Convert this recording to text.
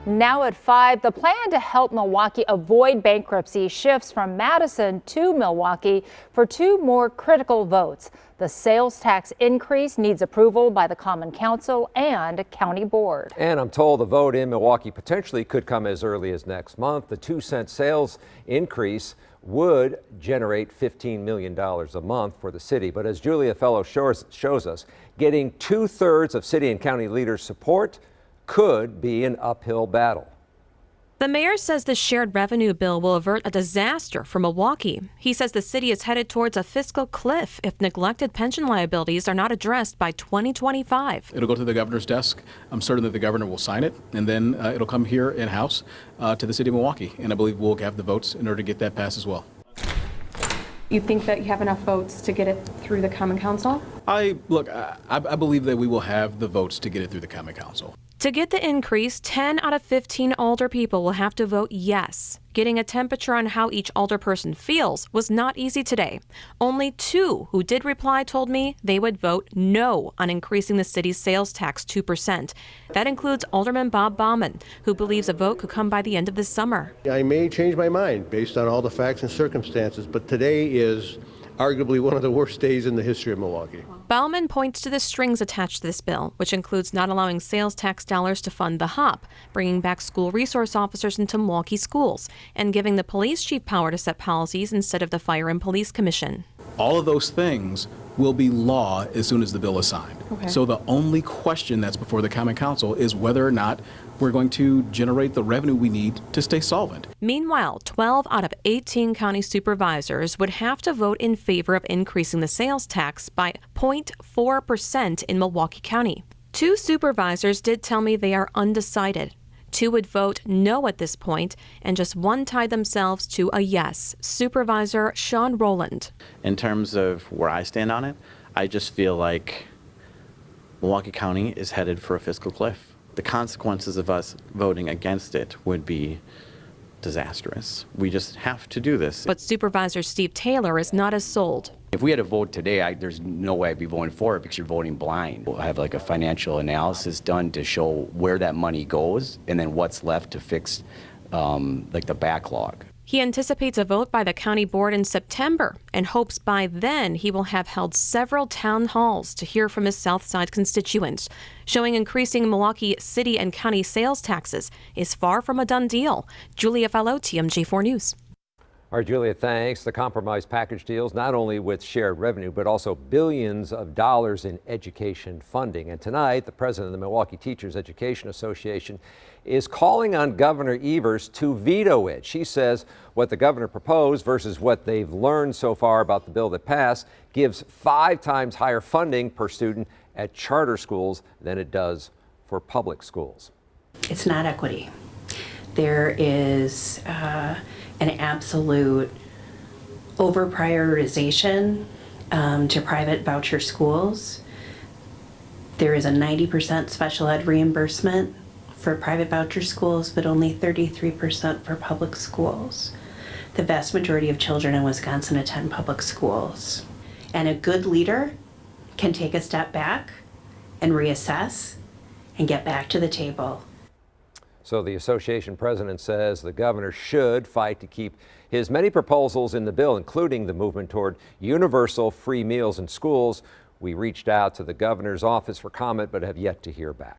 Now at 5, the plan to help Milwaukee avoid bankruptcy shifts from Madison to Milwaukee for 2 more critical votes. The sales tax increase needs approval by the Common Council and County Board. And I'm told the vote in Milwaukee potentially could come as early as next month. The 2-cent sales increase would generate $15 million a month for the city. But as Julia Fellow shows us, getting 2/3 of city and county leaders' support could be an uphill battle. The mayor says the shared revenue bill will avert a disaster for Milwaukee. He says the city is headed towards a fiscal cliff if neglected pension liabilities are not addressed by 2025. It'll go to the governor's desk. I'm certain that the governor will sign it, and then it'll come here in-house to the city of Milwaukee. And I believe we'll have the votes in order to get that passed as well. You think that you have enough votes to get it through the Common Council? I believe that we will have the votes to get it through the Common Council. To get the increase, 10 out of 15 older people will have to vote yes. Getting a temperature on how each older person feels was not easy today. Only 2 who did reply told me they would vote no on increasing the city's sales tax 2%. That includes Alderman Bob Bauman, who believes a vote could come by the end of this summer. I may change my mind based on all the facts and circumstances, but today is arguably one of the worst days in the history of Milwaukee. Bauman points to the strings attached to this bill, which includes not allowing sales tax dollars to fund the HOP, bringing back school resource officers into Milwaukee schools, and giving the police chief power to set policies instead of the Fire and Police Commission. All of those things will be law as soon as the bill is signed. Okay. So the only question that's before the Common Council is whether or not we're going to generate the revenue we need to stay solvent. Meanwhile, 12 out of 18 county supervisors would have to vote in favor of increasing the sales tax by 0.4% in Milwaukee County. 2 supervisors did tell me they are undecided. 2 would vote no at this point, and just 1 tied themselves to a yes. Supervisor Sean Rowland. In terms of where I stand on it, I just feel like Milwaukee County is headed for a fiscal cliff. The consequences of us voting against it would be disastrous. We just have to do this. But Supervisor Steve Taylor is not as sold. If we had a vote today, there's no way I'd be voting for it because you're voting blind. We'll have like a financial analysis done to show where that money goes and then what's left to fix like the backlog. He anticipates a vote by the county board in September and hopes by then he will have held several town halls to hear from his South Side constituents, showing increasing Milwaukee city and county sales taxes is far from a done deal. Julia Fellow, TMJ4 News. All right, Julia, thanks. The compromise package deals not only with shared revenue, but also billions of dollars in education funding. And tonight, the president of the Milwaukee Teachers Education Association is calling on Governor Evers to veto it. She says what the governor proposed versus what they've learned so far about the bill that passed gives 5 times higher funding per student at charter schools than it does for public schools. It's not equity. There is an absolute over-prioritization to private voucher schools. There is a 90% special ed reimbursement for private voucher schools, but only 33% for public schools. The vast majority of children in Wisconsin attend public schools. And a good leader can take a step back and reassess and get back to the table. So the association president says the governor should fight to keep his many proposals in the bill, including the movement toward universal free meals in schools. We reached out to the governor's office for comment, but have yet to hear back.